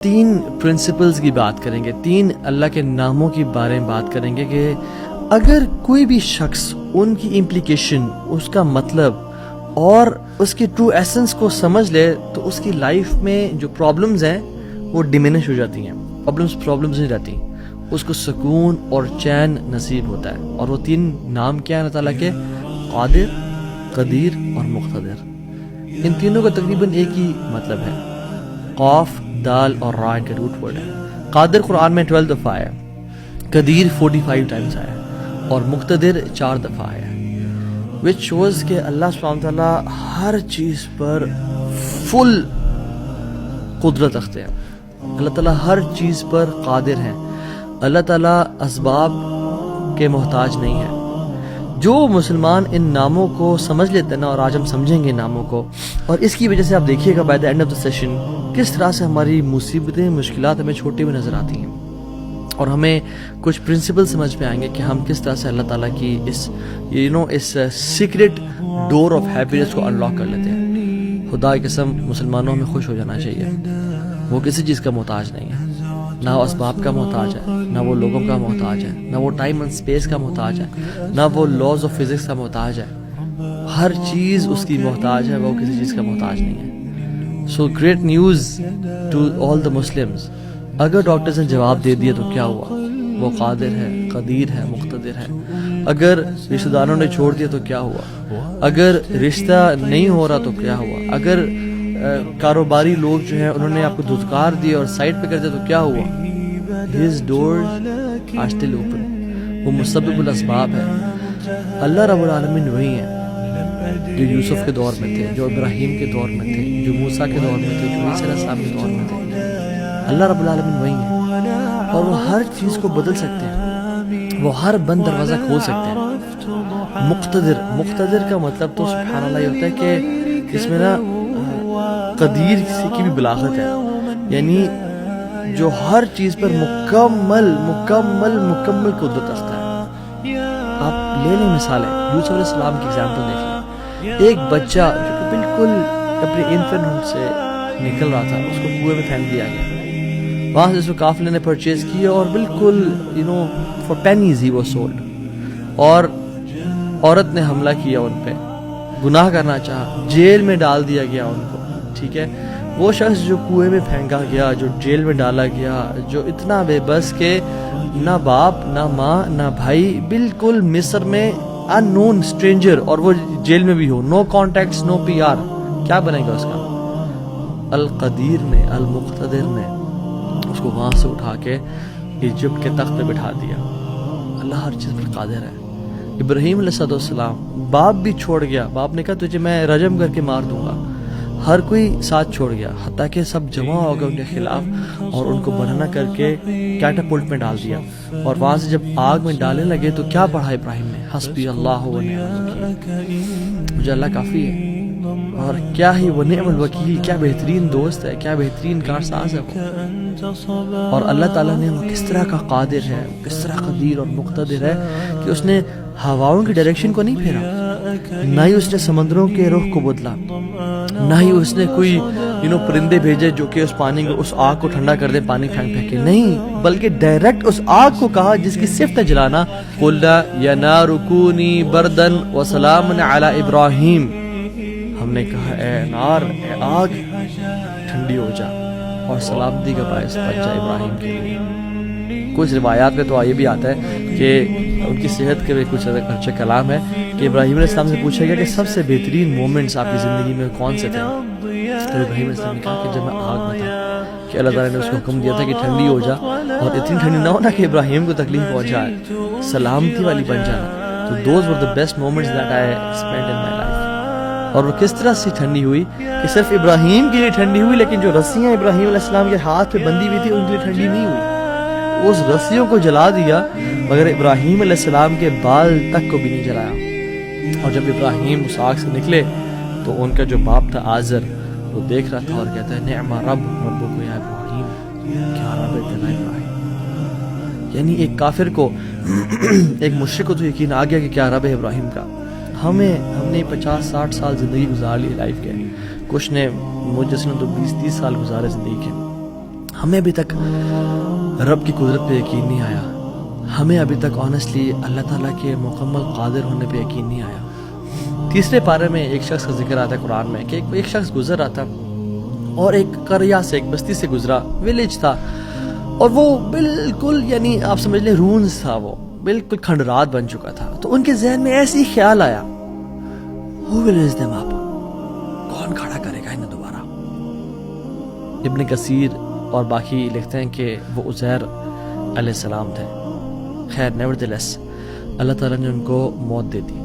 تین پرنسپلز کی بات کریں گے، تین اللہ کے ناموں کے بارے میں بات کریں گے کہ اگر کوئی بھی شخص ان کی امپلیکیشن، اس کا مطلب اور اس کی ٹرو ایسنس کو سمجھ لے تو اس کی لائف میں جو پرابلمز ہیں وہ ڈیمینش ہو جاتی ہیں، پرابلمز نہیں رہتی، اس کو سکون اور چین نصیب ہوتا ہے۔ اور وہ تین نام کیا ہیں اللہ تعالیٰ کے؟ قادر، قدیر اور مقتدر۔ ان تینوں کا تقریباً ایک ہی مطلب ہے، قاف، دال اور را کا روٹ ورڈ ہے۔ قادر قرآن میں 12 دفعہ آیا، قدیر 45 ٹائمز آیا اور مقتدر 4 دفعہ آیا، which shows کہ اللہ سبحانہ تعالیٰ ہر چیز پر فل قدرت رکھتے ہیں، اللہ تعالیٰ ہر چیز پر قادر ہیں، اللہ تعالیٰ اسباب کے محتاج نہیں ہے۔ جو مسلمان ان ناموں کو سمجھ لیتے ہیں نا، اور آج ہم سمجھیں گے ناموں کو، اور اس کی وجہ سے آپ دیکھیے گا by the end of the session کس طرح سے ہماری مصیبتیں، مشکلات ہمیں چھوٹی ہوئی نظر آتی ہیں، اور ہمیں کچھ پرنسپل سمجھ میں آئیں گے کہ ہم کس طرح سے اللہ تعالیٰ کی اس سیکرٹ ڈور آف ہیپینس کو انلاک کر لیتے ہیں۔ خدا کی قسم مسلمانوں میں خوش ہو جانا چاہیے، وہ کسی چیز کا محتاج نہیں ہے، نہ وہ اسباب کا محتاج ہے، نہ وہ لوگوں کا محتاج ہے، نہ وہ ٹائم اینڈ اسپیس کا محتاج ہے، نہ وہ لاز آف فزکس کا محتاج ہے۔ ہر چیز اس کی محتاج ہے، وہ کسی چیز کا محتاج نہیں ہے۔ So great news to all the Muslims. اگر ڈاکٹرز نے جواب دے دیا تو کیا ہوا؟ وہ قادر ہے، قدیر ہے، مقتدر ہے۔ اگر رشتہ داروں نے چھوڑ دیا تو کیا ہوا؟ اگر رشتہ نہیں ہو رہا تو کیا ہوا؟ اگر کاروباری لوگ جو ہیں انہوں نے آپ کو دھتکار دیا اور سائڈ پہ کر دیا تو کیا ہوا؟ His doors are still open۔ وہ مسبب الاسباب ہے۔ اللہ رب العالمین وہی ہیں جو یوسف کے دور میں تھے، جو ابراہیم کے دور میں تھے، جو موسیٰ کے دور میں تھے، جو عیسیٰ علیہ السلام کے دور میں تھے۔ اللہ رب العالمین وہی ہیں اور وہ ہر چیز کو بدل سکتے ہیں، وہ ہر بند دروازہ کھول سکتے ہیں۔ مقتدر کا مطلب تو سبحان اللہ یہ ہوتا ہے کہ اس میں نا قدیر کی بھی بلاغت ہے، یعنی جو ہر چیز پر مکمل قدرت رکھتا ہے۔ آپ لے لیں مثالیں، یوسف علیہ السلام کی ایگزامپل دیکھ لیں۔ ایک بچہ جو کہ بالکل اپنے انفینٹ سے نکل رہا تھا، اس کو کنویں میں پھینک دیا گیا، وہاں سے اس کو قافلے نے پرچیز کیا اور بالکل for pennies he was sold, اور عورت نے حملہ کیا ان پہ، گناہ کرنا چاہا، جیل میں ڈال دیا گیا ان کو، ٹھیک ہے۔ وہ شخص جو کنویں میں پھینکا گیا، جو جیل میں ڈالا گیا، جو اتنا بے بس کہ نہ باپ، نہ ماں، نہ بھائی، بالکل مصر میں ان نون اسٹرینجر، اور وہ جیل میں بھی ہو، نو کانٹیکٹس، نو پی آر، کیا بنے گا اس کا؟ القدیر نے، المقتدر نے اس کو وہاں سے اٹھا کے ایجپٹ کے تخت پہ بٹھا دیا۔ اللہ ہر چیز پر قادر ہے۔ ابراہیم علیہ السلام، باپ بھی چھوڑ گیا، باپ نے کہا تجھے میں رجم کر کے مار دوں گا، ہر کوئی ساتھ چھوڑ گیا، حتیٰ کہ سب جمع ہو گئے ان کے خلاف اور ان کو بنانا کر کے کیٹاپلٹ میں ڈال دیا، اور وہاں سے جب آگ میں ڈالنے لگے تو کیا پڑھا ابراہیم نے؟ حسبی اللہ و نعم الوکیل، مجھے اللہ کافی ہے۔ اور کیا ہی وہ نعم الوکیل، کیا بہترین دوست ہے، کیا بہترین کارساز ہے وہ۔ اور اللہ تعالیٰ نے وہ کس طرح کا قادر ہے، کس طرح قدیر اور مقتدر ہے کہ اس نے ہواؤں کی ڈائریکشن کو نہیں پھیرا، نہ ہی اس نے سمندروں کے رخ کو بدلا، نہ ہی اس نے کوئی پرندے بھیجے جو کہ اس پانی کو، اس آگ کو ٹھنڈا کر دے پانی پھینک پھینک کے، نہیں، بلکہ ڈائریکٹ اس آگ کو کہا جس کی صفت ہے جلانا، قُلْنَا يَا نَارُ كُونِي بَرْدًا وَسَلَامًا عَلَىٰ إِبْرَاهِيمَ، ہم نے کہا اے نار، اے آگ ٹھنڈی ہو جا اور سلامتی کا باعث بن جا ابراہیم کے لیے۔ کچھ روایات میں تو یہ بھی آتا ہے کہ ان کی صحت کے بھی کچھ اچھا کلام ہے کہ ابراہیم علیہ السلام سے پوچھا گیا کہ سب سے بہترین مومنٹس آپ کی زندگی میں کون سے تھے؟ تو ابراہیم علیہ السلام نے کہا کہ جب میں آگ میں تھا کہ اللہ تعالیٰ نے اس کو حکم دیا تھا کہ ٹھنڈی ہو جا، اور اتنی ٹھنڈی نہ ہونا کہ ابراہیم کو تکلیف پہنچائے، سلامتی والی بن جانا۔ تو those were the best moments that I spend in my life. اور وہ کس طرح سے ٹھنڈی ہوئی کہ صرف ابراہیم کے لیے ٹھنڈی ہوئی، لیکن جو رسیاں ابراہیم علیہ السلام کے ہاتھ پہ بندھی ہوئی تھی ان کے لیے ٹھنڈی نہیں ہوئی، اس رسیوں کو جلا دیا مگر ابراہیم علیہ السلام کے بال تک کو بھی نہیں جلایا۔ اور جب ابراہیم اس آگ سے نکلے تو ان کا جو باپ تھا آزر، وہ دیکھ رہا تھا اور کہتا ہے نعم ربک یا ابراہیم، کیا رب ہے تیرا ابراہیم۔ یعنی ایک کافر کو، ایک مشرک کو تو یقین آ گیا کہ کیا رب ہے ابراہیم کا۔ ہم نے 50-60 سال زندگی گزار لی لائف کے، کچھ نے مجھ جیسے تو 20-30 سال گزارے زندگی کے۔ ہمیں ابھی تک رب کی قدرت پہ یقین نہیں آیا, ہمیں ابھی تک آنیسٹلی اللہ تعالیٰ کے مکمل قادر ہونے پہ یقین نہیں آیا. تیسرے پارے میں ایک شخص کا ذکر آتا ہے قرآن میں کہ ایک شخص گزر رہا تھا اور ایک قریہ سے, ایک بستی سے گزرا, ویلیج تھا, اور وہ بالکل یعنی آپ سمجھ لیں رونز تھا, وہ بالکل کھنڈرات بن چکا تھا. تو ان کے ذہن میں ایسے ہی خیال آیا, Who will raise them up? کون کھڑا کرے گا انہیں دوبارہ؟ ابن کثیر اور باقی لکھتے ہیں کہ وہ عزیر علیہ السلام تھے. خیر نیورتھلیس اللہ تعالیٰ نے ان کو موت دے دی,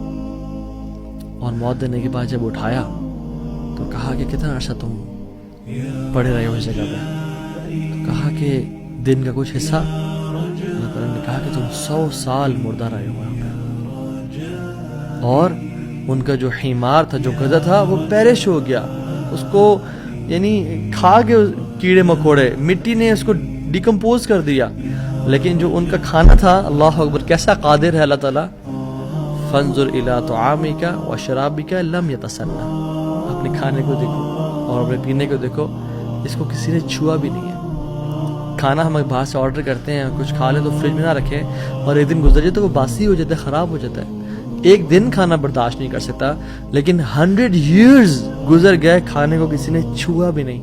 اور موت دینے کے بعد جب اٹھایا تو کہا کہ کتنا عرصہ تم پڑے رہے ہو اس جگہ پہ؟ تو کہا کہ دن کا کچھ حصہ. اللہ تعالیٰ نے کہا کہ تم 100 سال مردہ رہے ہو. اور ان کا جو حمار تھا, جو گدھا تھا, وہ پیرش ہو گیا, اس کو یعنی کھا کے کیڑے مکوڑے, مٹی نے اس کو ڈیکمپوز کر دیا. لیکن جو ان کا کھانا تھا, اللہ اکبر کیسا قادر ہے اللہ تعالیٰ. فانظر الی طعامک وشرابک لم یتسنہ, اپنے کھانے کو دیکھو اور اپنے پینے کو دیکھو, اس کو کسی نے چھوا بھی نہیں ہے. کھانا ہم باہر سے آرڈر کرتے ہیں, کچھ کھا لیں تو فریج میں نہ رکھیں, اور ایک دن گزر جائے تو وہ باسی ہو جاتا ہے, خراب ہو جاتا ہے. ایک دن کھانا برداشت نہیں کر سکتا, لیکن 100 years گزر گئے, کھانے کو کسی نے چھوا بھی نہیں.